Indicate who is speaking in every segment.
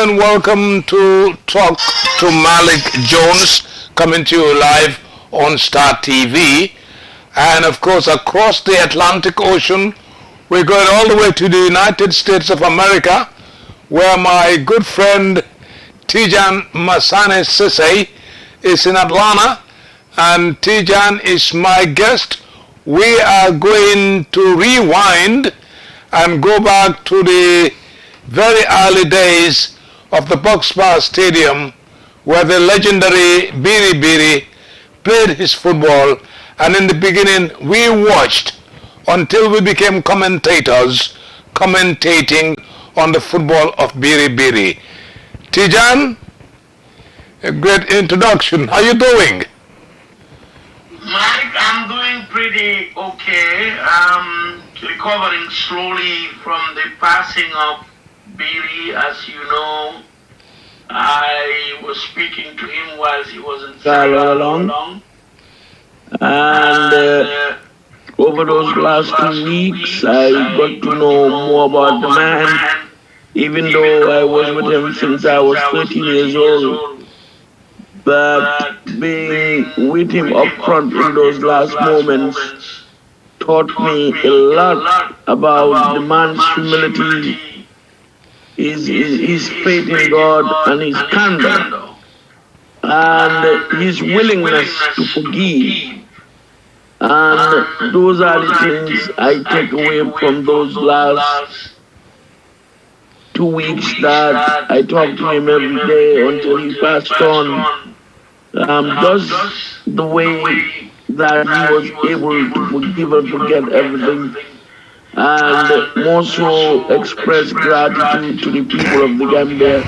Speaker 1: and welcome to Talk to Malik Jones, coming to you live on Star TV. And of course, across the Atlantic Ocean, we're going all the way to the United States of America, where my good friend Tijan Masane Sise is in Atlanta, and Tijan is my guest. We are going to rewind and go back to the very early days of the Boxbar Stadium, where the legendary Biri Biri played his football, and in the beginning we watched until we became commentators commentating on the football of Biri Biri. Tijan, a great introduction. How are you doing?
Speaker 2: Mike, I'm doing pretty okay. Recovering slowly from the passing of Billy. As you know, I was speaking to him whilst he was in
Speaker 3: along. And over those last 2 weeks, I got to know more about the man, even though I was with him since I was 13 years old. But being with him up front in those last moments taught me a lot about the man's humility, his faith in God, and his candor, and his willingness to forgive. And those are the things I take away from those last 2 weeks that I talked to him every day until he passed on. Just the way that he was able to forgive and forget everything, and more so express gratitude to the people of the Gambia.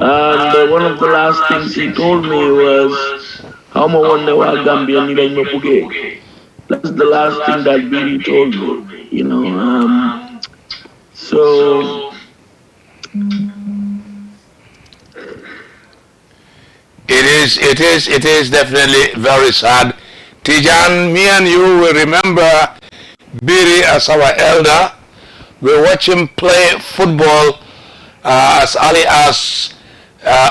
Speaker 3: And one of the last things he told me was, how much wonder why Gambia need a Puge. That's the last thing that Billy told me, you know. So
Speaker 1: it is definitely very sad. Tijan, me and you will remember Biri as our elder. We watch him play football as early as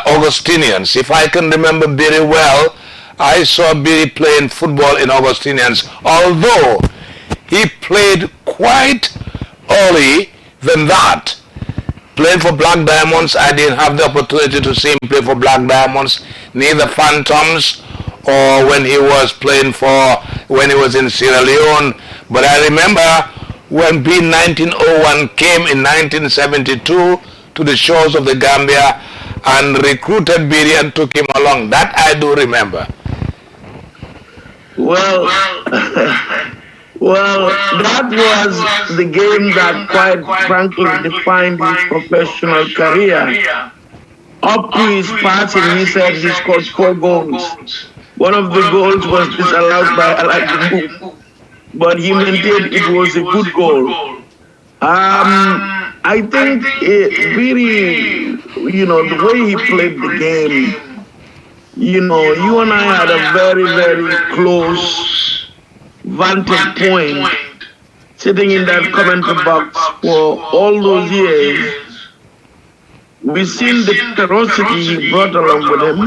Speaker 1: Augustinians. If I can remember Biri well, I saw Biri playing football in Augustinians, although he played quite early than that. Playing for Black Diamonds, I didn't have the opportunity to see him play for Black Diamonds, neither Phantoms or when he was in Sierra Leone. But I remember when B1901 came in 1972 to the shores of the Gambia and recruited Biri and took him along. That I do remember.
Speaker 3: Well, that was the game that quite frankly defined his professional career. Up to his passing, he said he scored 4 goals. One of the goals was disallowed by Aladdin, but he maintained it was a good goal. I think it really, the way he played the game, you and I had a very, very close vantage point sitting in that commentary box for all those years. We've seen the ferocity he brought along with him,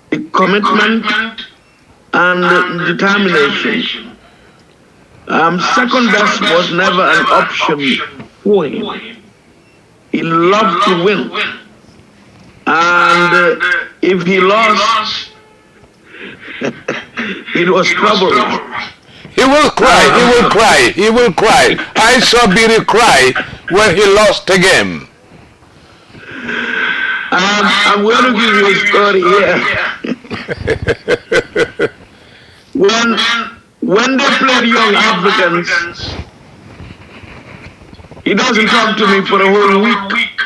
Speaker 3: the commitment and the determination. Second best was never an option for him. He loved to win. And if he lost, it was trouble.
Speaker 1: He will cry. I saw Biri cry when he lost the game.
Speaker 3: I'm going to give you a story here. When they played Young Africans, he doesn't talk to me for a whole week.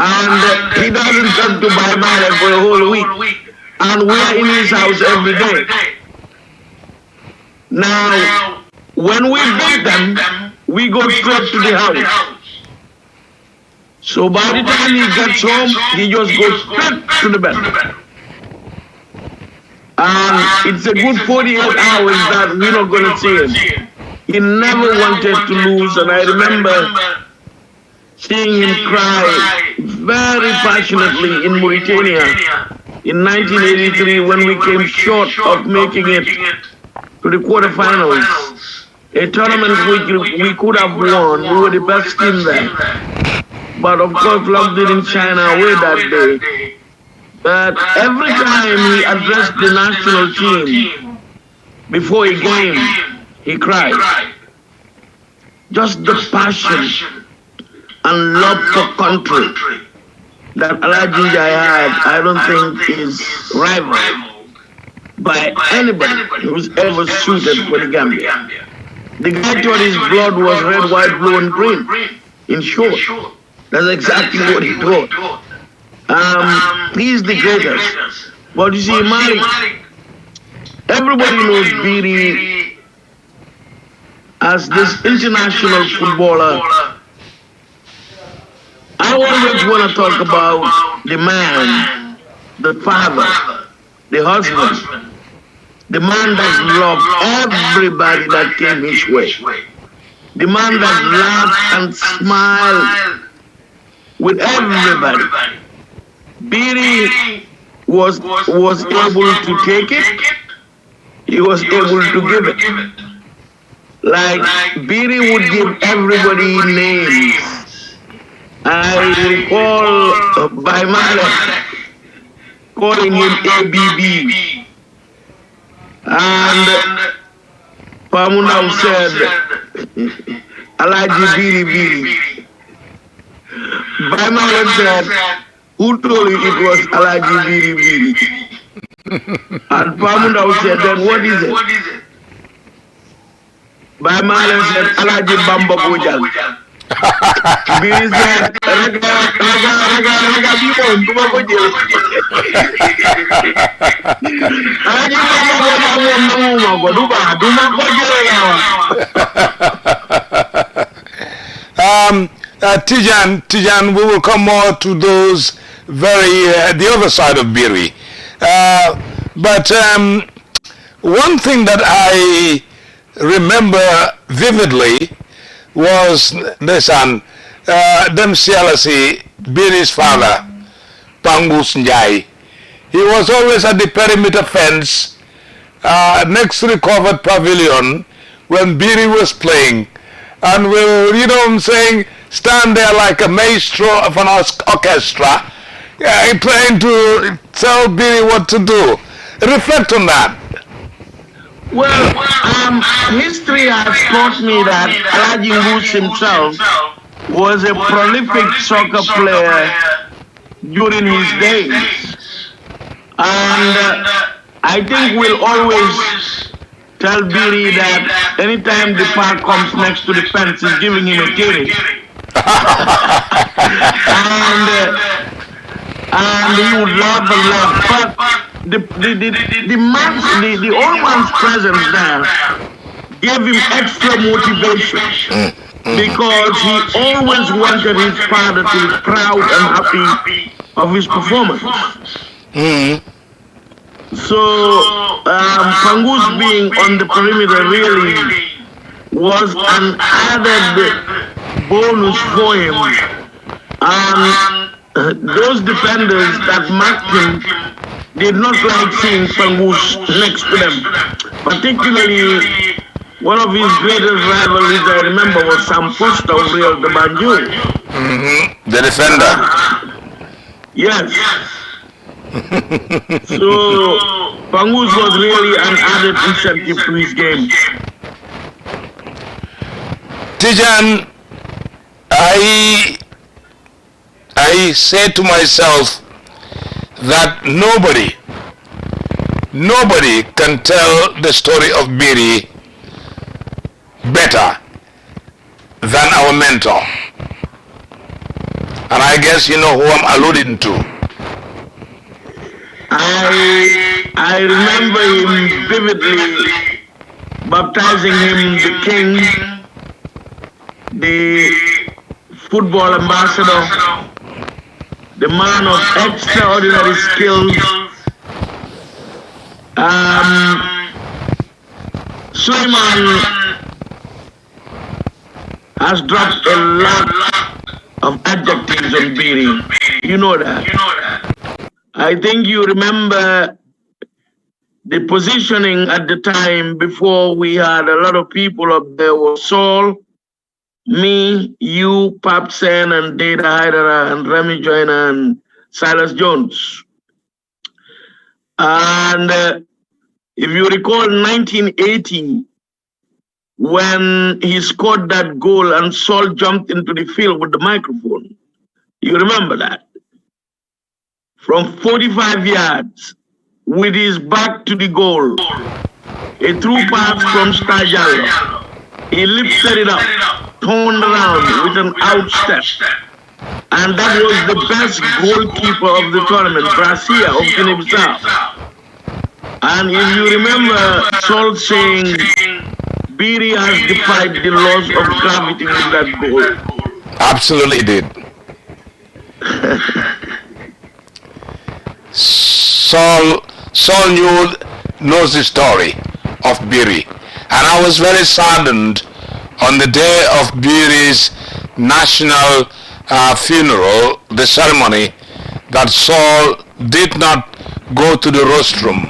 Speaker 3: And he doesn't come to my mother for a whole week. And we're in his house every day. Now, when we beat them, we go straight to the house. So by the time he gets home, he just goes straight to the bed. And it's a good 48 hours that we're not going to see him. He never wanted to lose, and I remember seeing him cry very passionately in Mauritania in 1983 when we came short of making it to the quarterfinals. A tournament which we could have won. We were the best team there. But of course, luck didn't shine our way that day. But every time he addressed the national team before a game, he cried. Just the passion and love for country that Alaji Jai had, I don't think is rivaled by anybody who's ever suited for the Gambia. The guy thought his blood was red, white, blue, and green. In short, that's exactly what he thought. He's the greatest. But you see, Malik, everybody knows Biri as this international footballer. I always want to talk about the man, the father, the husband, the man that loved everybody that came his way, the man that laughed and smiled with everybody. Biri was able to take it, he was able to give it. Like Biri would give everybody names. I recall by Malik calling him ABB. And Pamunau said, Alaji Biri Biri. By Malik said, who told you it was Alaji Biri Biri? And Pamunau said, then what is it? By Malik said, Alaji Bamba Bojal. Biri said, raga bimon, duma Bojal. Alaji Bamba Bojal, duma
Speaker 1: Tijan, we will come more to those the other side of Biri. But one thing that I remember vividly was Nesan, Dem Sialasi, Biri's father, Pangus Njai. He was always at the perimeter fence next to the covered pavilion when Biri was playing. And will, you know what I'm saying, stand there like a maestro of an orchestra, trying to tell Biri what to do. Reflect on that.
Speaker 3: Well, history has taught me that Alaji Ngus himself was a prolific soccer player during his days. And I think we'll always tell Biri that anytime the park comes next to the fence, he's giving him a kitty. and he would laugh and laugh. But the old man's presence there gave him extra motivation because he always wanted his father to be proud and happy of his performance. So Pangus being on the perimeter really was an added bonus for him. And those defenders that marked him did not like seeing Pangus next to them. Particularly, one of his greatest rivalries I remember was Sam Foster of Real de Banjul.
Speaker 1: The defender.
Speaker 3: Yes. So, Pangus was really an added incentive to his game.
Speaker 1: Tijan, I say to myself that nobody can tell the story of Biri better than our mentor. And I guess you know who I'm alluding to.
Speaker 3: I remember him vividly baptizing him the king, the football ambassador, the man of extraordinary skills. Suleiman has dropped a lot of adjectives on Biri. You know that. I think you remember the positioning at the time before we had a lot of people up there was Saul, me, you, Pap Sen, and Data Hydera, and Remy Joyner, and Silas Jones. And if you recall 1980, when he scored that goal and Saul jumped into the field with the microphone, you remember that? From 45 yards, with his back to the goal, a through pass from Stajalo. He lifted it up, turned around with an outstep. And that was the best goalkeeper of the tournament, Brasia of Guinea-Bissau. And if you remember Saul saying, Biri has defied the laws of gravity with that goal.
Speaker 1: Absolutely did. Saul knows the story of Biri. And I was very saddened on the day of Biri's national funeral, the ceremony, that Saul did not go to the rostrum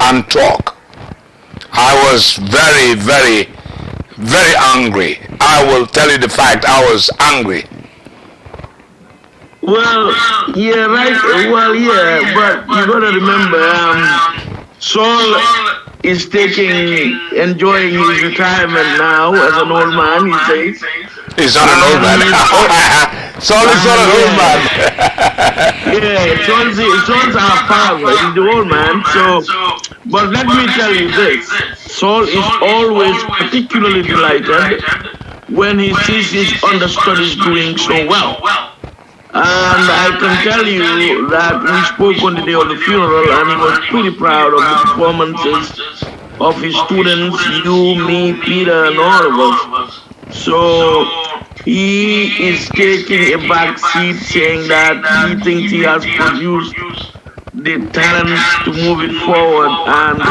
Speaker 1: and talk. I was very, very, very angry. I will tell you the fact, I was angry.
Speaker 3: Well, yeah, right. Well, yeah, but you gotta remember, Saul is enjoying his retirement now as an old man, he says.
Speaker 1: He's not an old man. Saul is not an old man.
Speaker 3: Yeah, Saul's our father, he's the old man, so, but let me tell you this, Saul is always particularly delighted when he sees his understudies doing so well. And I can tell you that we spoke on the day of the funeral and he was pretty proud of the performances of his students, you, me, Peter, and all of us. So he is taking a back seat saying that he thinks he has produced the talents to move it forward and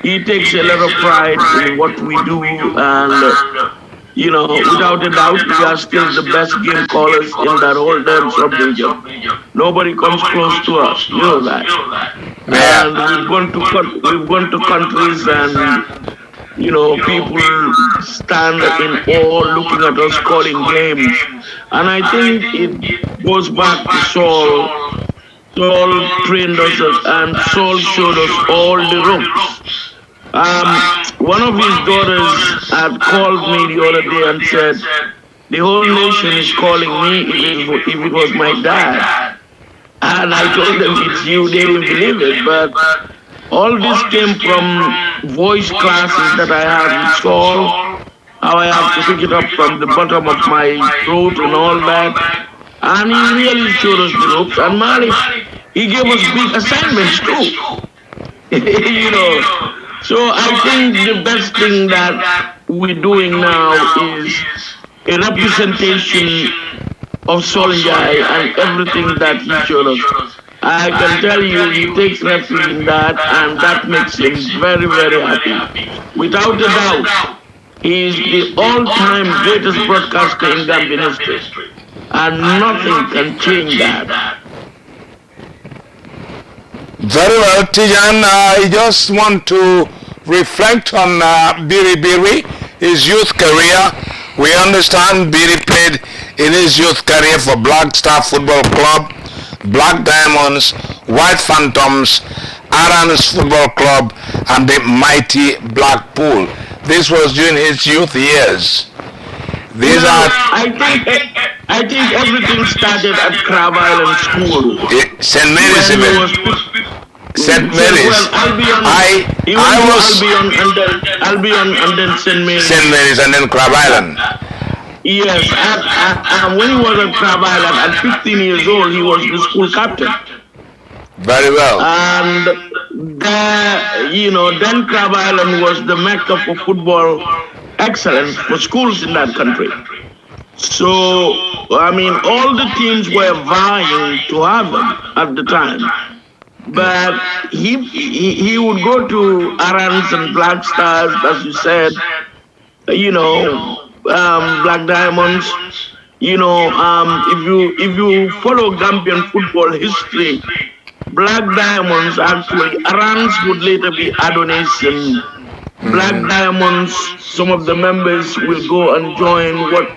Speaker 3: he takes a lot of pride in what we do and you know, without a doubt, we are still the best game callers in that whole damn sub-region. Nobody comes close to us, you know that. And we've gone to countries and, you know, people stand in awe looking at us calling games. And I think it goes back to Saul. Saul trained us and Saul showed us all the ropes. One of his daughters had called me the other day and said, the whole nation is calling me if it was my dad. And I told them it's you, they didn't believe it. But all this came from voice classes that I had with Saul, how I have to pick it up from the bottom of my throat and all that. And he really showed us the ropes. And Malik, he gave us big assignments too. You know. So I think the best thing that we're doing now is a representation of Solinjai and everything that he showed us. I can tell you he takes refuge in that and that makes him very, very happy. Without a doubt, he is the all-time greatest broadcaster in Gambian history. And nothing can change that.
Speaker 1: Very well, Tijan. I just want to reflect on Biri, his youth career. We understand Biri played in his youth career for Black Star Football Club, Black Diamonds, White Phantoms, Arans Football Club, and the mighty Blackpool. This was during his youth years. These are.
Speaker 3: I think everything started at Crab Island School.
Speaker 1: St. Mary's even. St. Mary's.
Speaker 3: Well, I'll be on and then St. Mary's.
Speaker 1: St. Mary's and then Crab Island.
Speaker 3: Yes, when he was at Crab Island at 15 years old, he was the school captain.
Speaker 1: Very well.
Speaker 3: And then Crab Island was the mecca for football excellence for schools in that country. So, I mean, all the teams were vying to have him at the time. But he would go to Arans and Black Stars, as you said, Black Diamonds, If you follow Gambian football history, Black Diamonds actually, Arans would later be Adonis, and Black Diamonds, some of the members will go and join what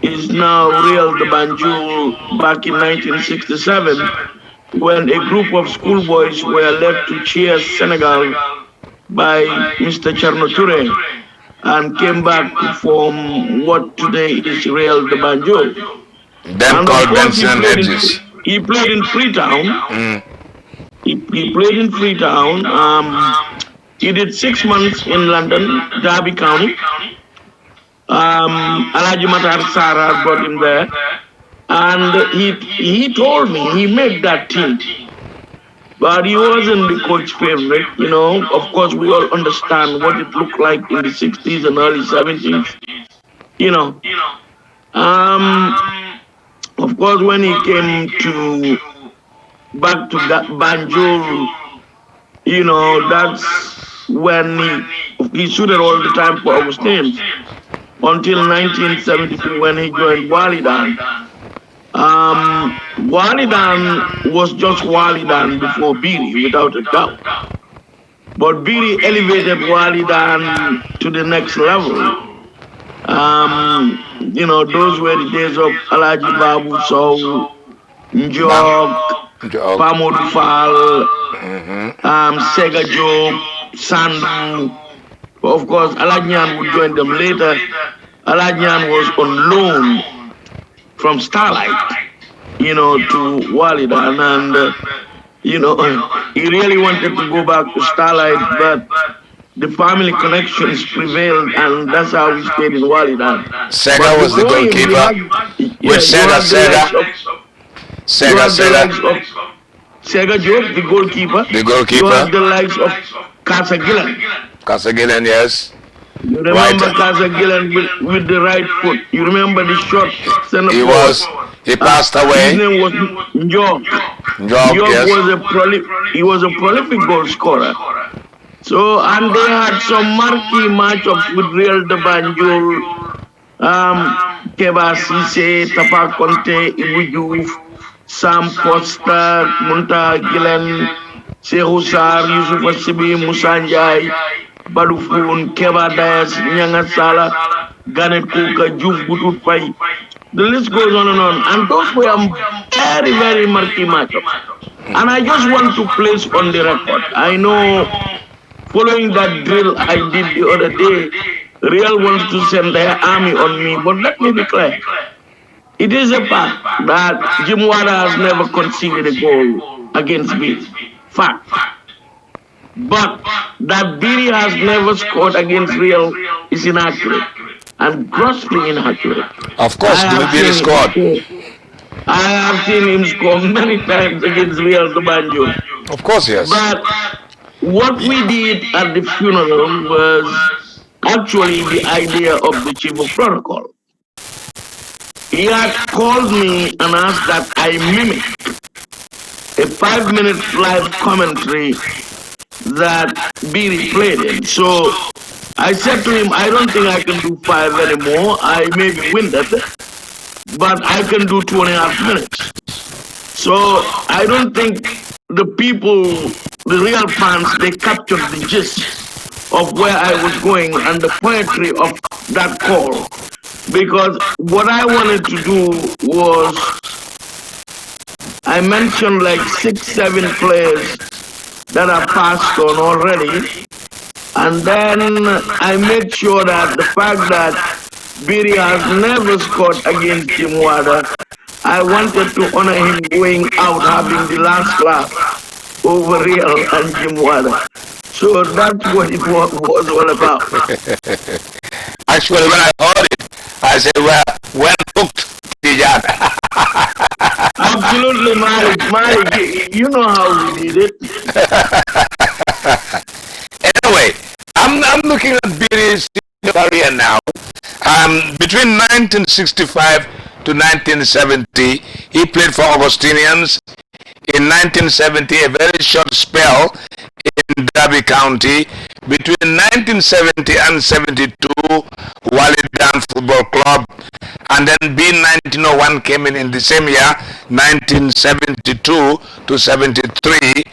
Speaker 3: is now Real de Banjul back in 1967, when a group of schoolboys were left to cheer Senegal by Mr. Cherno Touré and came back to form what today is Real de Banjul.
Speaker 1: Them
Speaker 3: And of
Speaker 1: called
Speaker 3: course,
Speaker 1: Benson and Hedges.
Speaker 3: he played in Freetown. He played in Freetown. He did 6 months in London, Derby County. Alaji Matar Sarah brought him there. And he told me he made that team. But he wasn't the coach favorite, Of course, we all understand what it looked like in the 60s and early 70s. Of course, when he came back to Banjul, that's when he suited all the time for Augustine until 1972 when he joined Walidan. Walidan was just Walidan before Biri, without a doubt. But Biri elevated Walidan to the next level. Those were the days of Alaji Babu Sow, Njog, Pamodu Fall, Sega Job, Sandu. Of course, Aladjian would join them later. Aladjian was on loan from Starlight, to Walidan, and he really wanted to go back to Starlight, but the family connections prevailed, and that's how we stayed in Walidan.
Speaker 1: Sega was the goalkeeper.
Speaker 3: Sega Job, the goalkeeper. You have the likes of Casa Gillen.
Speaker 1: Casa Gillen, yes.
Speaker 3: You remember Casa Gillen with the right foot. You remember the shot.
Speaker 1: He passed away.
Speaker 3: His name was Njog.
Speaker 1: Njog, yes.
Speaker 3: He was a prolific goal scorer. So, and they had some marquee matchups with Real de Banjul, Keba Sise, Tapa Conte, Ibu Diouf, Sam Costa, Munta Gillen, Sekou Sarr, Yusuf Asibi, Moussa Ndiaye, Badou Foun, Keba Dias, Nyanga Sala, Ganet Kuka, Diouf Butut Faye. The list goes on. And those were very, very marquee matchups. And I just want to place on the record, I know following that drill I did the other day, Real wants to send their army on me, but let me be clear. It is a fact that Jim Wada has never conceded a goal against Biri. Fact. But that Biri has never scored against Real is inaccurate and grossly inaccurate.
Speaker 1: Of course, Biri scored.
Speaker 3: I have seen him score many times against Real de Banjul.
Speaker 1: Of course, yes.
Speaker 3: But what we did at the funeral was actually the idea of the chief of protocol. He had called me and asked that I mimic a 5-minute live commentary that Biri played in. So I said to him, I don't think I can do 5 anymore. I may be winded, but I can do 2.5 minutes. So I don't think the people, the real fans, they captured the gist of where I was going and the poetry of that call. Because what I wanted to do was, I mentioned like 6-7 players that are passed on already. And then I made sure that the fact that Biri has never scored against Jim Wada, I wanted to honor him going out having the last laugh over Real and Jim Wada. So that's what it was all about.
Speaker 1: Actually, when I heard it, I said, well hooked, Tijan.
Speaker 3: Absolutely, Malik, you know how we did it.
Speaker 1: Anyway, I'm looking at Biri's career now. Between 1965 to 1970, he played for Augustinians. In 1970, a very short spell in Derby County Between 1970 and 72, Walidan Football Club, and then B1901 came in the same year, 1972 to 73,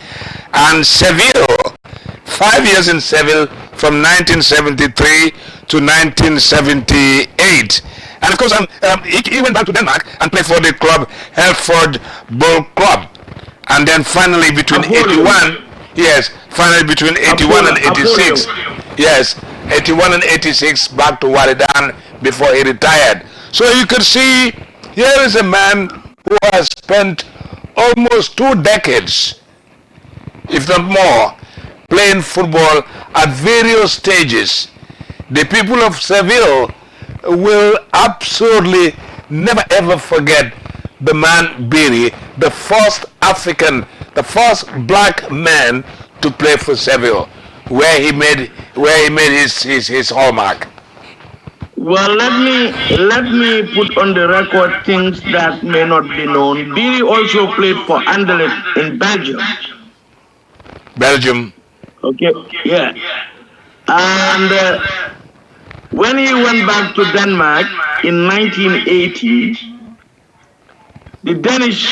Speaker 1: and Seville, 5 years in Seville from 1973 to 1978. And of course, he went back to Denmark and played for the club Hereford Bull Club. And then finally between 81, yes, finally between 81 and 86, yes, 81 and 86 back to Walidan before he retired. So you could see here is a man who has spent almost 2 decades, if not more, playing football at various stages. The people of Seville will absolutely never ever forget the man Biri, the first African, the first black man to play for Seville, where he made his hallmark.
Speaker 3: Well, let me put on the record things that may not be known. Billy also played for Anderlecht in Belgium.
Speaker 1: Belgium.
Speaker 3: Okay, yeah. And when he went back to Denmark in 1980, the Danish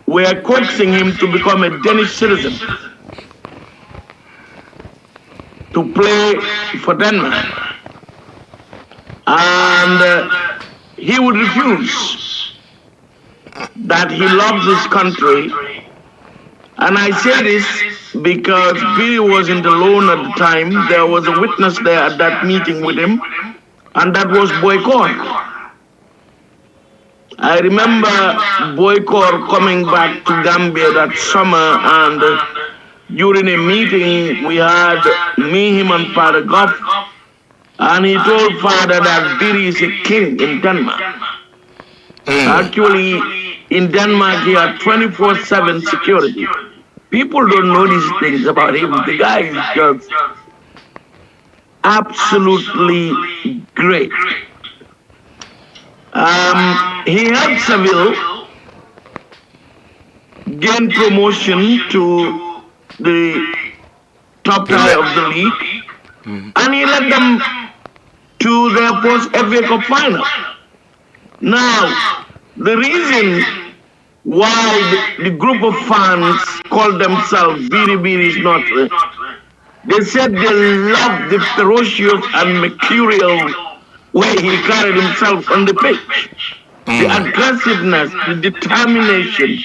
Speaker 3: were coaxing him to become a Danish citizen to play for Denmark. And he would refuse, that he loves his country. And I say this because Billy was in the loan at the time. There was a witness there at that meeting with him, and that was Boykor. I remember Boykor coming back to Gambia that summer, and during a meeting we had me, him, and Father Goff, and he told Father that Billy is a king in Denmark. Actually, in Denmark he had 24/7 security. People don't know these things about him. The guy is just absolutely great. He helped Seville gain promotion to the top tier of the league, and he led them to their first FA Cup final. Now, the reason why the group of fans call themselves Biri Biri is not, they said they loved the ferocious and mercurial way he carried himself on the pitch. The aggressiveness, the determination,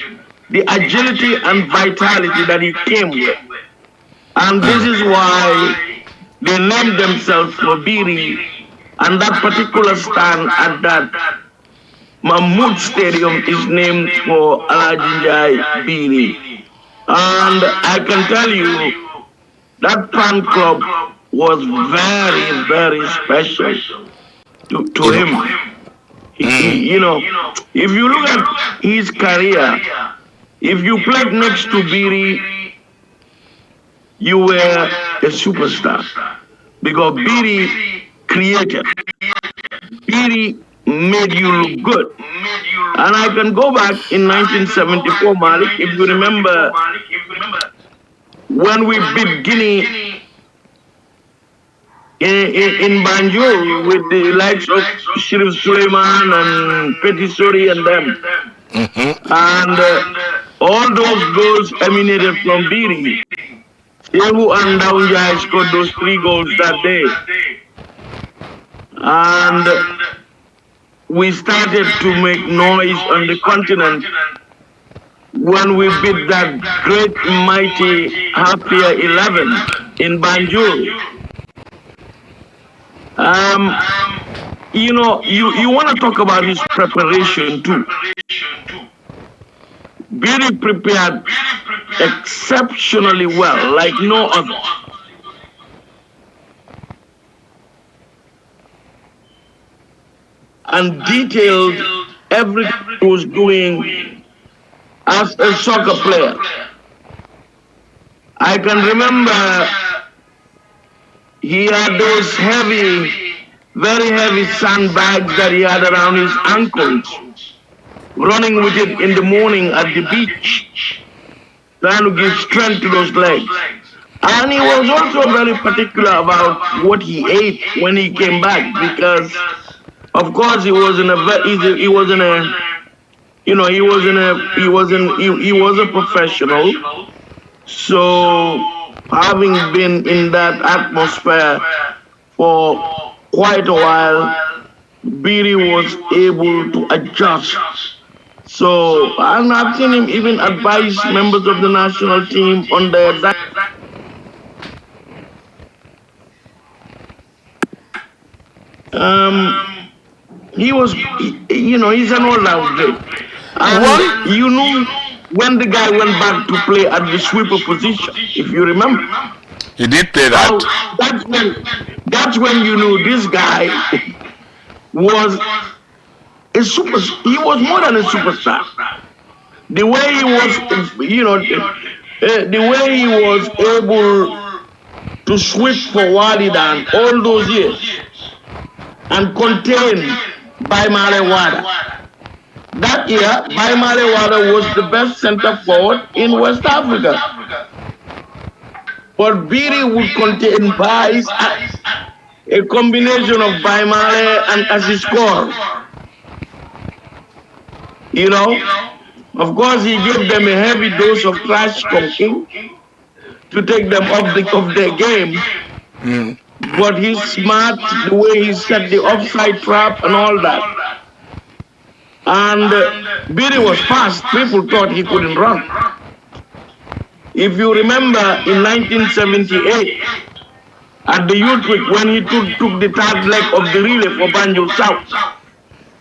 Speaker 3: the agility and vitality that he came with. And this is why they named themselves for Biri, and that particular stand at that Mahmoud Stadium is named for Alajinjai Biri. And I can tell you that fan club was very, very special to him. You know, if you look at his career, if you played next to Biri, you were a superstar. Because Biri created. Biri made you look good. And I can go back in 1974, Malik, if you remember, when we beat Guinea in Banjul with the likes of Shirif Suleiman and Petit Sori and them. And all those goals emanated from Biri. Yehu and Daunjai scored those 3 goals that day. And we started to make noise on the continent when we beat that great mighty Happier 11 in Banjul. You know, you want to talk about his preparation too. Billy prepared exceptionally well, like no other. And detailed everything he was doing as a soccer player. I can remember he had those heavy, very heavy sandbags that he had around his ankles, running with it in the morning at the beach, trying to give strength to those legs. And he was also very particular about what he ate when he came back because, of course, he was in a he was in a he was in a he was a professional. So having been in that atmosphere for quite a while, Beatty was able to adjust. So, and I've seen him even advise members of the national team on their diet. He was, he's an all-round great. And
Speaker 1: One,
Speaker 3: you know, when the guy went back to play at the sweeper position, if you remember,
Speaker 1: he did play
Speaker 3: oh,
Speaker 1: that.
Speaker 3: that's when you knew this guy was a super. He was more than a superstar. The way he was, the way he was able to sweep for Walidan all those years and contain Baimale Wada. That year, Baimale Wada was the best center forward in West Africa. But Biri would contain Bais, a combination of Baimale and Assis score. Of course, he gave them a heavy dose of trash talking to take them off their game. But he's smart, the way he set the offside trap and all that. And Billy was fast. People thought he couldn't run. If you remember in 1978, at the Youth Week, when he took the third leg of the relay for Banjul South,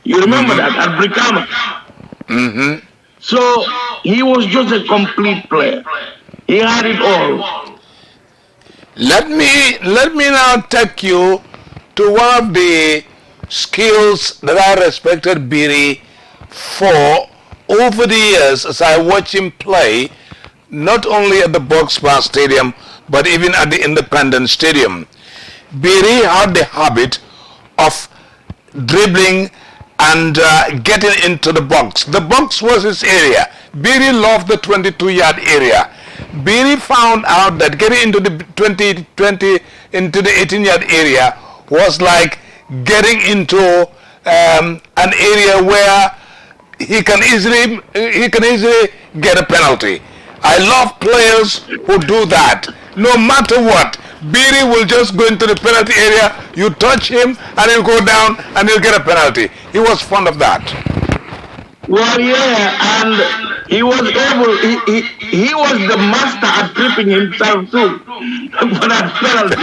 Speaker 3: you remember that at Brikama? So he was just a complete player. He had it all.
Speaker 1: Let me now take you to one of the skills that I respected Biri for over the years as I watch him play, not only at the Boxbar Stadium but even at the Independence Stadium. Biri had the habit of dribbling and getting into the box. The box was his area. Biri loved the 22-yard area. Biri found out that getting into the 20 into the 18-yard area was like getting into an area where he can easily get a penalty. I love players who do that. No matter what, Biri will just go into the penalty area, you touch him and he'll go down and he'll get a penalty. He was fond of that.
Speaker 3: Well, yeah, and he was able, he was the master at tripping himself too for that penalty.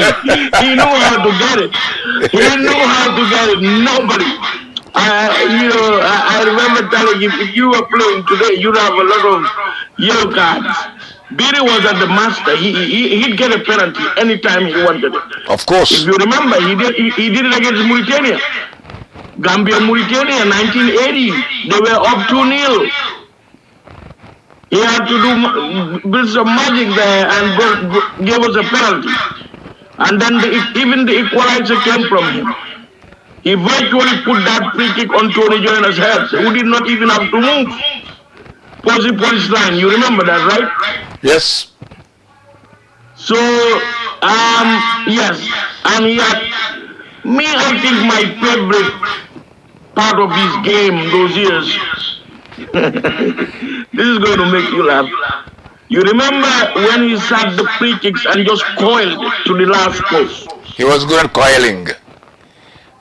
Speaker 3: He knew how to get it. He knew how to get it. Nobody. I remember telling him, if you were playing today, you'd have a lot of yellow cards. Billy was at the master. He'd get a penalty anytime he wanted it.
Speaker 1: Of course.
Speaker 3: If you remember, he did it against Mauritania. Gambia, Mauritania, 1980. They were up 2-0. He had to build some magic there and give us a penalty. And then even the equalizer came from him. He virtually put that free kick on Tony Joyner's head, who did not even have to move. Police line, you remember that, right?
Speaker 1: Yes.
Speaker 3: So, yes, and yet, I think my favorite part of his game those years, this is going to make you laugh. You remember when he sat the free kicks and just coiled to the last post?
Speaker 1: He was good at coiling.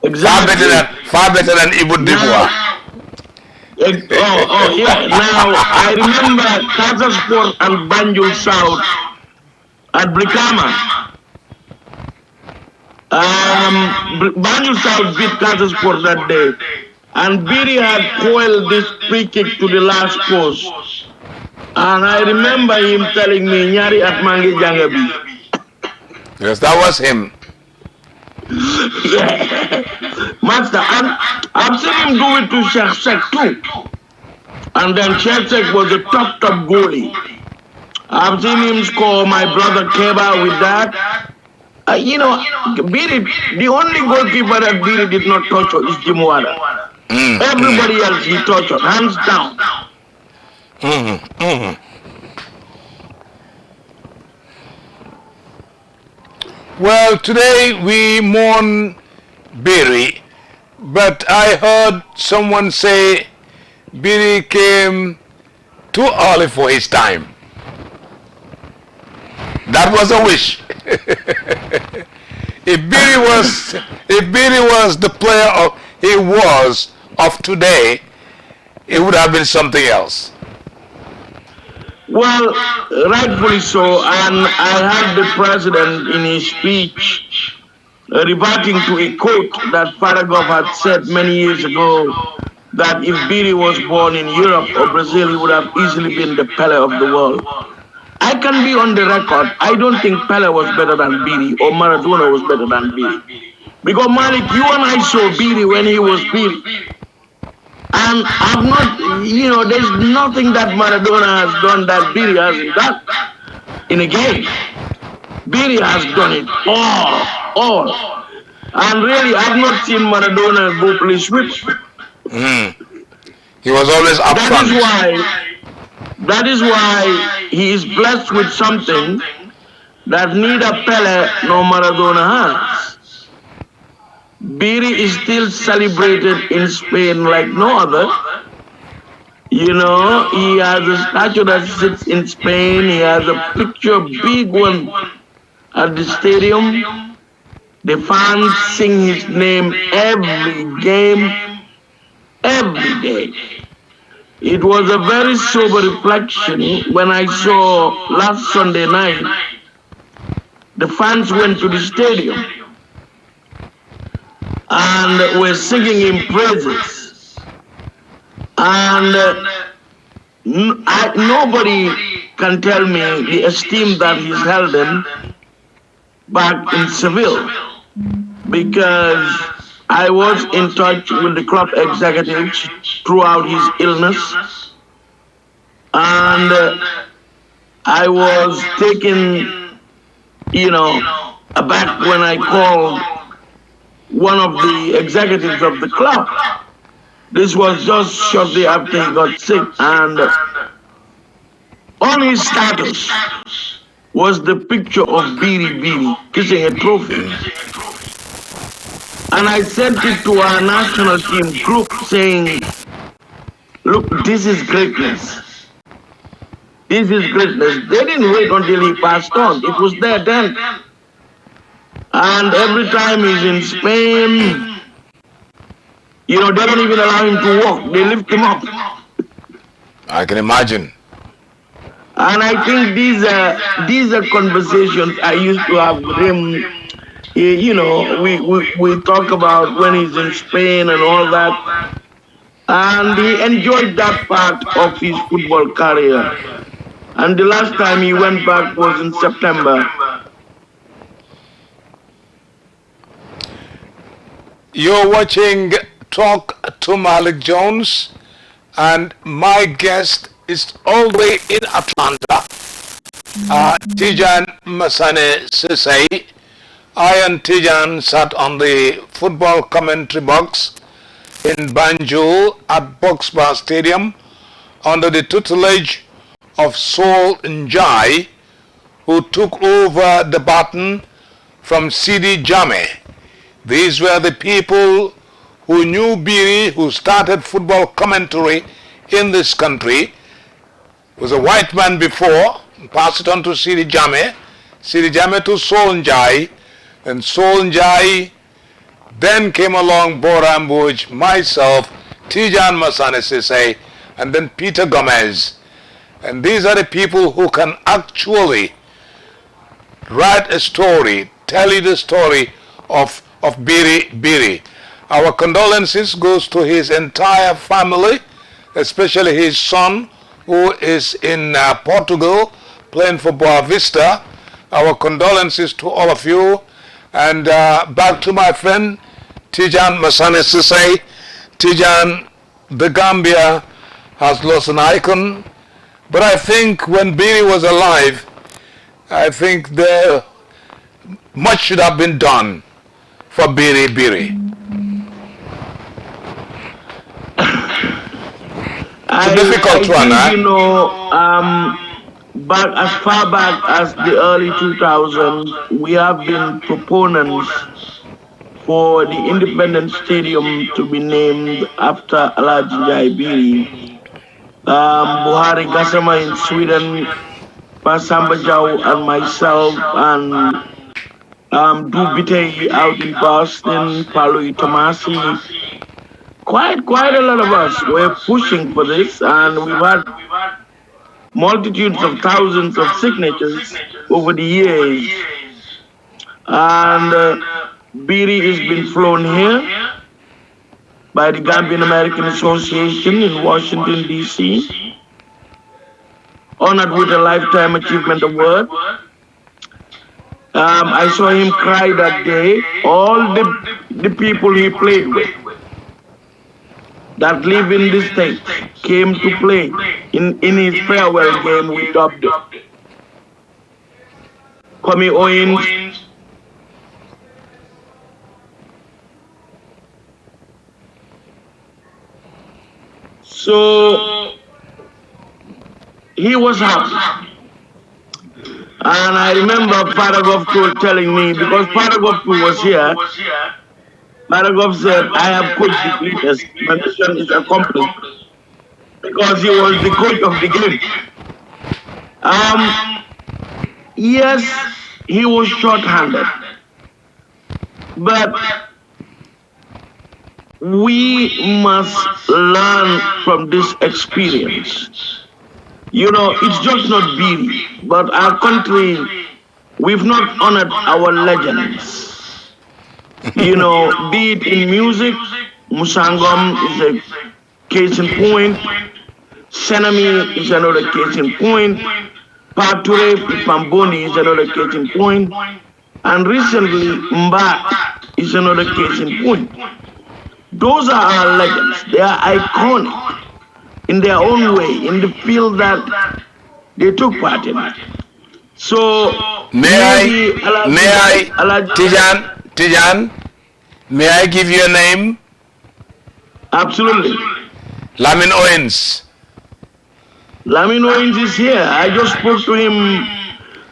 Speaker 3: Exactly.
Speaker 1: Far better than Ibu Dibwa.
Speaker 3: Yeah. Now, I remember Kazasport and Banjul South at Brikama. Banjul South beat Kazasport that day. And Biri had coiled this free kick to the last post. And I remember him telling me, Nyari at Mangi Jangabi.
Speaker 1: Yes, that was him.
Speaker 3: Yeah. Master, and I've seen him do it to Sheikh too. And then Sheikh was a top goalie. I've seen him score my brother Keba with that. Biri, the only goalkeeper that Biri did not touch is Jim Wada. Everybody else he touched, hands down.
Speaker 1: Well, today we mourn Biri, but I heard someone say Biri came too early for his time. That was a wish. If Biri was the player he was of today, it would have been something else.
Speaker 3: Well, rightfully so, and I heard the president in his speech reverting to a quote that Faragov had said many years ago that if Biri was born in Europe or Brazil, he would have easily been the Pele of the world. I can be on the record, I don't think Pele was better than Biri or Maradona was better than Biri. Because Malik, you and I saw Biri when he was Biri. And I've not, there's nothing that Maradona has done that Biri hasn't done in a game. Biri has done it all. And really, I've not seen Maradona go play sweep.
Speaker 1: He was always up front.
Speaker 3: That is why he is blessed with something that neither Pele nor Maradona has. Biri is still celebrated in Spain like no other. He has a statue that sits in Spain. He has a picture, big one, at the stadium. The fans sing his name every game, every day. It was a very sober reflection when I saw last Sunday night, the fans went to the stadium and were singing him praises. And nobody can tell me the esteem that he's held in back in Seville, because I was in touch with the club executives throughout his illness, and I was taken, aback when I called one of the executives of the club. This was just shortly after he got sick, and on his status was the picture of Biri kissing a trophy. And I sent it to our national team group saying, look, this is greatness. This is greatness. They didn't wait until he passed on. It was there then. And every time he's in Spain, they don't even allow him to walk. They lift him up.
Speaker 1: I can imagine.
Speaker 3: And I think these are conversations I used to have with him. We talk about when he's in Spain and all that. And he enjoyed that part of his football career. And the last time he went back was in September.
Speaker 1: You're watching Talk to Malik Jones, and my guest is all the way in Atlanta, Tijan Masane Sisay. I and Tijan sat on the football commentary box in Banjul at Boxbar Stadium under the tutelage of Sol Njai, who took over the baton from Sidi Jame. These were the people who knew Biri, who started football commentary in this country. Was a white man before, passed it on to Sidi Jame to Sol Njai, and Sol Njai then came along Borambuj, myself, Tijan Masane Sisay, and then Peter Gomez. And these are the people who can actually write a story, tell you the story of Biri. Our condolences goes to his entire family, especially his son, who is in Portugal playing for Boa Vista. Our condolences to all of you. And back to my friend Tijan Masane Sisay. Tijan, the Gambia has lost an icon, but I think when Biri was alive, I think much should have been done for Biri. It's a difficult one, huh?
Speaker 3: back as far back as the early 2000s, we have been proponents for the Independence Stadium to be named after Alaji Jaibiri. Buhari Gassama in Sweden, Pasamba Jau and myself, and Dubite out in Boston, Paolo Tomasi. Quite a lot of us were pushing for this, and we've had multitudes of thousands of signatures over the years. And Biri has been flown here by the Gambian American Association in Washington, D.C., honored with a Lifetime Achievement Award. I saw him cry that day. All the people he played with that live in this state came to play in his farewell game we dubbed Kwame Owens. So he was happy. And I remember Paragov telling me, because Paragov was here, Paragov said, I have coached the leaders, my mission is accomplished, because he was the coach of the game. Yes, he was short-handed, but we must learn from this experience. You know, it's just not Biri, but our country, we've not honored our legends. You know, be it in music, Musangom is a case in point, Senami is another case in point, Pature Pamboni is another case in point, and recently Mba is another case in point. Those are our legends. They are iconic in their own way, in the field that they took part in. So,
Speaker 1: Tijan, may I give you a name?
Speaker 3: Absolutely.
Speaker 1: Lamin Owens.
Speaker 3: Lamin Owens is here. I just spoke to him.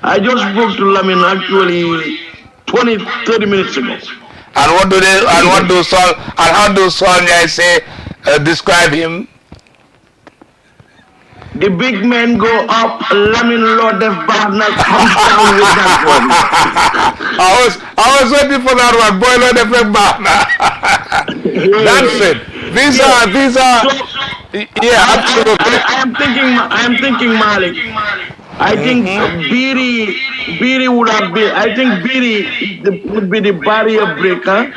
Speaker 3: I just spoke to Lamin actually 30 minutes ago.
Speaker 1: And what do they? And what do Sol? And how do Sol guys say? Describe him.
Speaker 3: The big men go up. Lamin Lord of Barna comes down with that one.
Speaker 1: I was waiting for that one. Boy, Lord of Barna. That's it. These are. Yeah, absolutely.
Speaker 3: I am thinking Malik. I think Biri would have been. I think Biri would be the barrier breaker.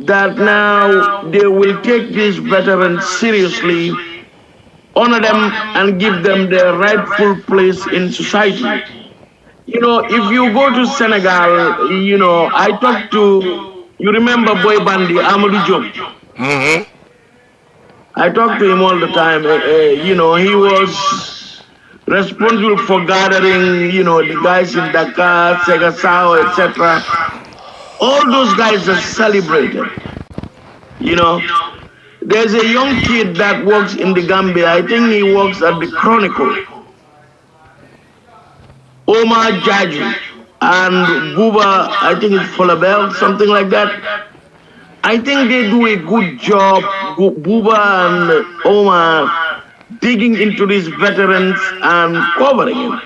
Speaker 3: That now they will take these veterans seriously, honor them, and give them their rightful place in society. You know, if you go to Senegal, you know, I talked to. You remember Boy Bandi Amadou Diop? I talk to him all the time. You know, he was responsible for gathering, you know, the guys in Dakar, Segasao, etc. All those guys are celebrated. You know, there's a young kid that works in the Gambia. I think he works at the Chronicle. Omar Jaju and Buba, I think it's Folabel, something like that. I think they do a good job, Buba and Omar, digging into these veterans and covering him.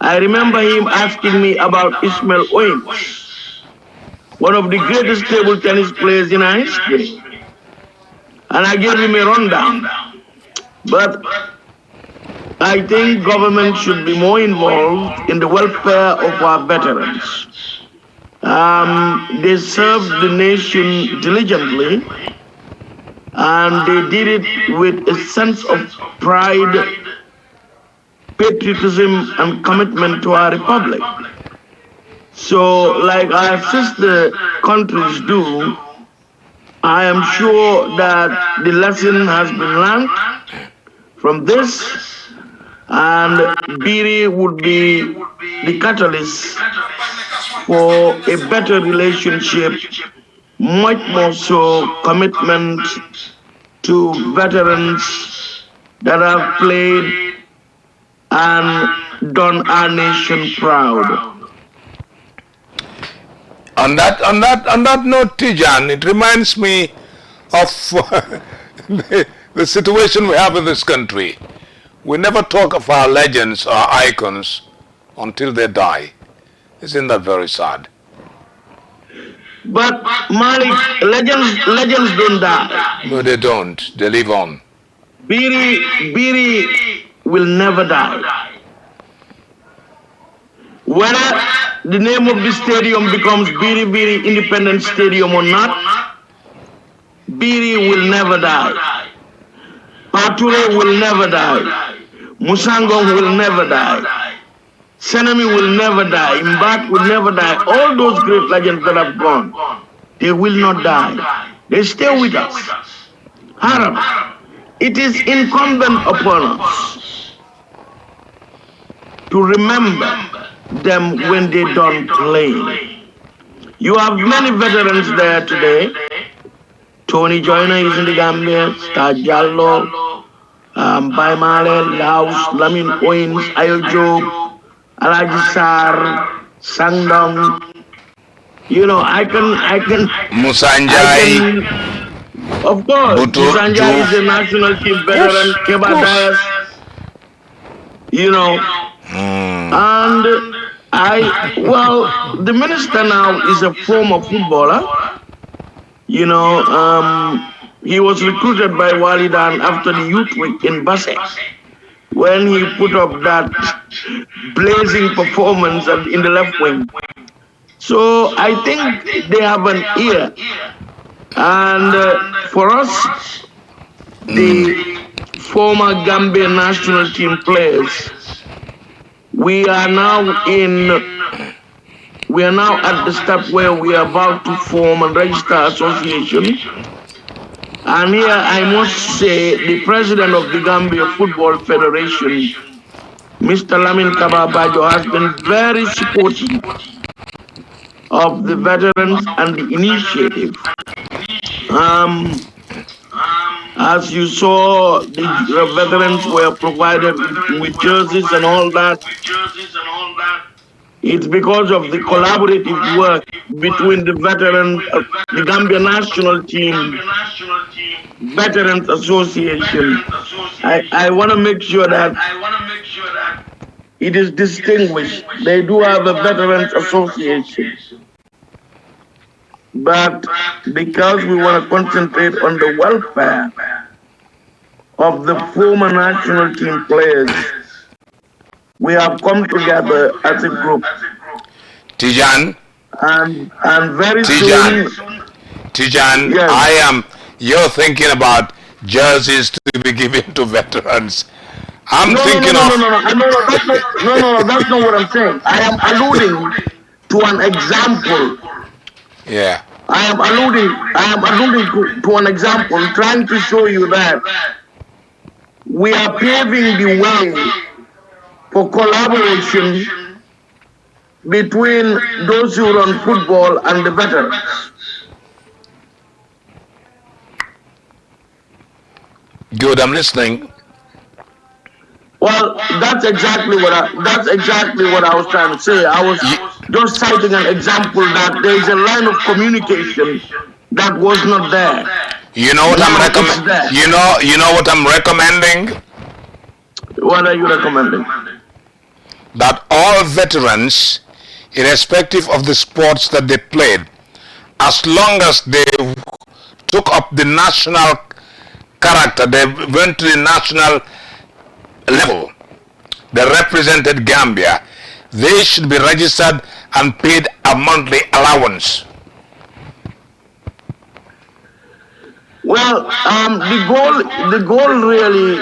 Speaker 3: I remember him asking me about Ismail Owens, one of the greatest table tennis players in our history. And I gave him a rundown. But I think government should be more involved in the welfare of our veterans. They served the nation diligently, and they did it with a sense of pride, patriotism, and commitment to our republic. So, like our sister countries do, I am sure that the lesson has been learned from this, and Biri would be the catalyst for a better relationship, much more so commitment to veterans that have played and done our nation proud.
Speaker 1: On that note, Tijan, it reminds me of the situation we have in this country. We never talk of our legends or icons until they die. Isn't that very sad?
Speaker 3: But Malik, legends don't die.
Speaker 1: No, they don't. They live on.
Speaker 3: Biri will never die. Whether the name of the stadium becomes Biri Independent Stadium or not, Biri will never die. Pature will never die. Musangong will never die. Senami will never die. Imbat will never die. All those great legends that have gone, they will not die. They stay with us. Haram, it is incumbent upon us to remember them when they don't play. You have many veterans there today. Tony Joyner is in the Gambia, Star Jallo, Baimale, Laos, Lamin Owens, Ayojo, Alaji Sar, Sangdong. You know, I can
Speaker 1: Musanjai.
Speaker 3: Of course, Musanjai is a national team veteran, Keba Dias. You know, and the minister now is a former footballer. You know, he was recruited by Walidan after the youth week in Basse, when he put up that blazing performance in the left wing. So I think they have an ear. And for us, the former Gambian national team players, we are now at the step where we are about to form and register association. And here I must say the president of the Gambia Football Federation, Mr. Lamin Kababajo, has been very supportive of the veterans and the initiative. As you saw, the veterans were provided with jerseys and all that. It's because of the collaborative work between the veterans, the Gambia national team, Veterans Association. I want to make sure that it is distinguished. They do have a Veterans Association. But because we want to concentrate on the welfare of the former national team players, we have come together as a group.
Speaker 1: Tijan.
Speaker 3: And very
Speaker 1: Tijan.
Speaker 3: soon.
Speaker 1: Tijan, yes. You're thinking about jerseys to be given to veterans.
Speaker 3: No, that's not what I'm saying. I am alluding to an example.
Speaker 1: Yeah.
Speaker 3: I am alluding to an example, trying to show you that we are paving the way for collaboration between those who run football and the veterans.
Speaker 1: Good, I'm listening.
Speaker 3: Well, that's exactly what I was trying to say. I was just citing an example that there is a line of communication that was not there.
Speaker 1: You know what I'm recommending? You know what I'm recommending?
Speaker 3: What are you recommending?
Speaker 1: That all veterans, irrespective of the sports that they played, as long as they took up the national character, they went to the national level, they represented Gambia, they should be registered and paid a monthly allowance.
Speaker 3: Well, the goal really,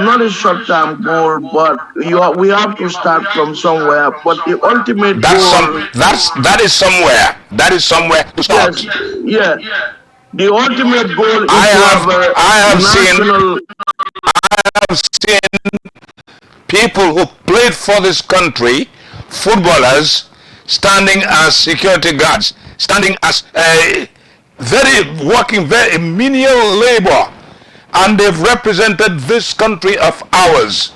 Speaker 3: not a short-term goal, but we have to start from somewhere. But the ultimate goal,
Speaker 1: that is somewhere. That is somewhere to start.
Speaker 3: Yes, yeah. The ultimate goal is
Speaker 1: I have seen people who played for this country, footballers, standing as security guards, standing as working very menial labor, and they've represented this country of ours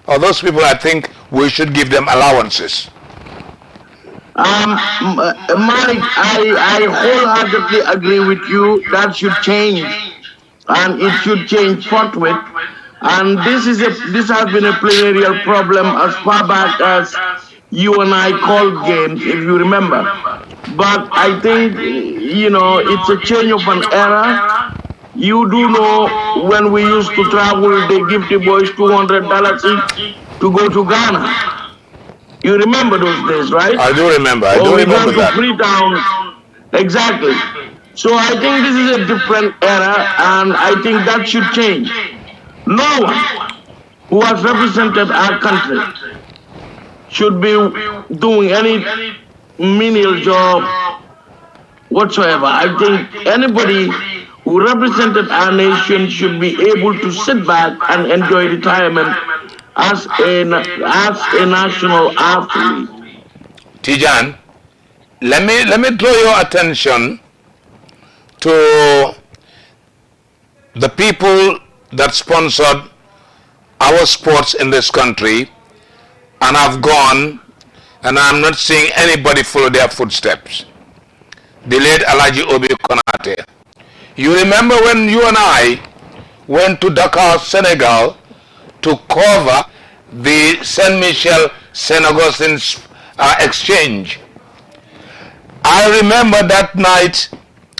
Speaker 1: Or those people, I think we should give them allowances.
Speaker 3: Malik, I wholeheartedly agree with you. That should change, and it should change forthwith. And this has been a perennial problem as far back as you and I called games, if you remember. But I think it's a change of an era. You do know when we used to travel, they give the boys $200 each to go to Ghana. You remember those days, right?
Speaker 1: I do remember. I do
Speaker 3: we
Speaker 1: remember
Speaker 3: went to
Speaker 1: that.
Speaker 3: Freetown. Exactly. So I think this is a different era, and I think that should change. No one who has represented our country should be doing any menial job whatsoever. I think anybody who represented our nation should be able to sit back and enjoy retirement as a national athlete.
Speaker 1: Tijan, let me draw your attention to the people that sponsored our sports in this country and have gone, and I'm not seeing anybody follow their footsteps. The late Alaji Obi Konate. You remember when you and I went to Dakar, Senegal, to cover the Saint Michel Saint Augustine's exchange. I remember that night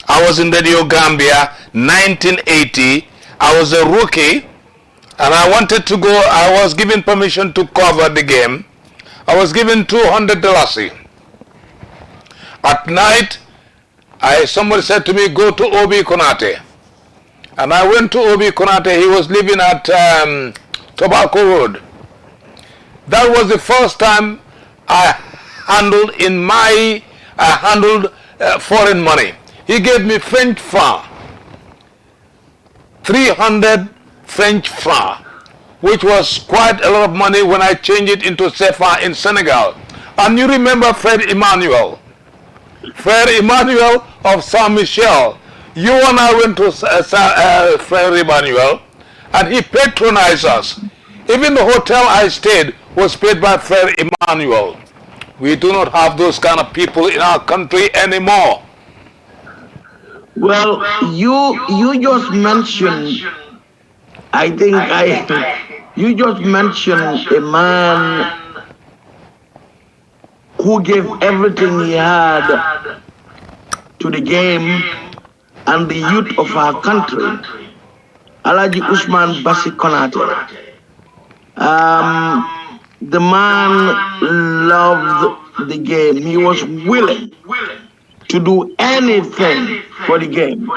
Speaker 1: I was in Radio Gambia, 1980. I was a rookie and I wanted to go. I was given permission to cover the game. I was given $200. At night, somebody said to me, go to Obi Konate. And I went to Obi Konate. He was living at Tobacco Road. That was the first time I handled foreign money. He gave me French franc, 300 French franc, which was quite a lot of money when I changed it into CFA in Senegal. And you remember Fred Emmanuel of Saint Michel. You and I went to Fred Emmanuel, and he patronized us. Even the hotel I stayed was paid by Fred Emmanuel. We do not have those kind of people in our country anymore.
Speaker 3: Well, you just mentioned, you just mentioned a man who gave everything he had to the game and the youth of our country, Alaji Usman Basi Konate. The man loved the game. He was willing to do anything for the game.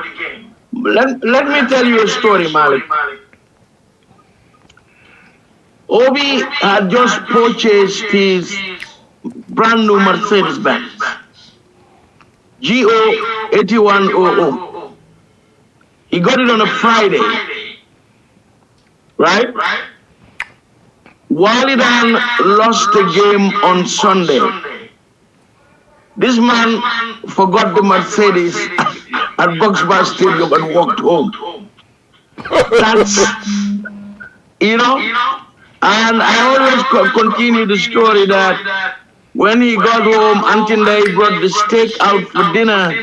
Speaker 3: Let me tell you a story, Malik. Obi had just purchased his brand new Mercedes-Benz GO 8100. He got it on a Friday, right? Walidan lost the game on Sunday. This man forgot the Mercedes at Boxbar Stadium and walked home. That's, and I always continue the story that when he got home, Antinde brought the steak out for dinner.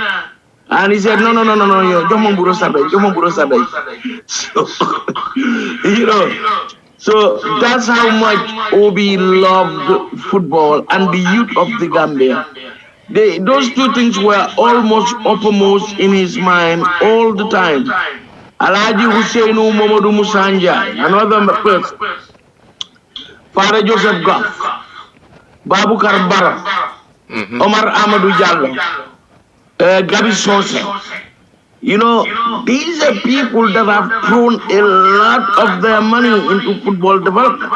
Speaker 3: And he said, no, So that's how much Obi loved football and the youth of the Gambia. Those two things were almost uppermost in his mind all the time. Alaji Husseinu Momodu Musanja, another person. Father Joseph Goff, Babu Karbara, Omar Amadou Jallo, Gabi Sosa. These are people that have thrown a lot of their money into football development.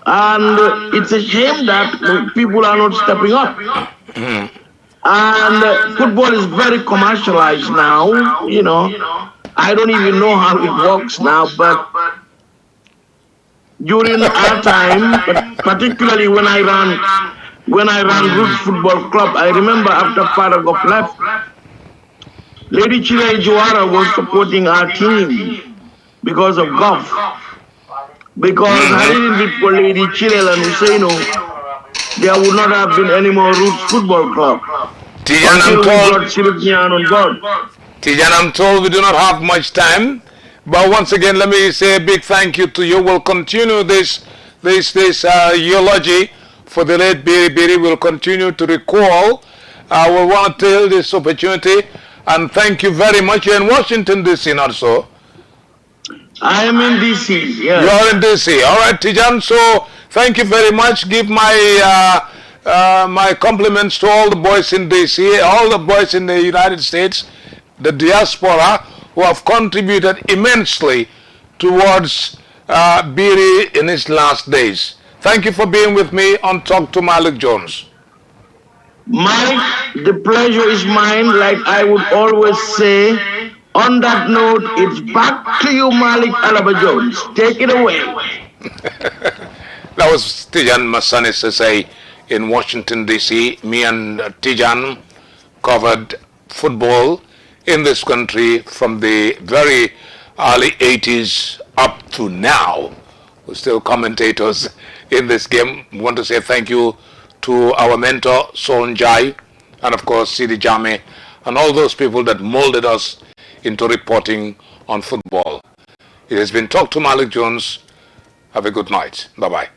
Speaker 3: And it's a shame that people are not stepping up. And football is very commercialized now, I don't even know how it works now, but during our time, particularly when I ran Roots Football Club, I remember after Paragoff left, Lady Chile Juara was supporting our team because of golf. Because had it been for Lady Chilel and Husseino, there would not have been any more Roots Football Club.
Speaker 1: Tijan,
Speaker 3: Until we brought Siripnian on board.
Speaker 1: Tijan, I'm told we do not have much time, but once again, let me say a big thank you to you. We'll continue this eulogy for the late Biri Biri. We'll continue to recall. We want to take this opportunity and thank you very much. You're in Washington, D.C. not so?
Speaker 3: I am in D.C., yes.
Speaker 1: You're in D.C. All right, Tijan. So thank you very much. Give my my compliments to all the boys in D.C., all the boys in the United States, the diaspora, who have contributed immensely towards Biri in his last days. Thank you for being with me on Talk to Malik Jones.
Speaker 3: Mike, the pleasure is mine, like I would always say. On that note, it's back to you, Malik Alaba Jones. Take it away.
Speaker 1: That was Tijan Masani Sesay in Washington, D.C. Me and Tijan covered football in this country from the very early 80s up to now. We're still commentators in this game. We want to say thank you to our mentor, Son Jai, and of course, Sidi Jame, and all those people that molded us into reporting on football. It has been Talk to Malik Jones. Have a good night. Bye-bye.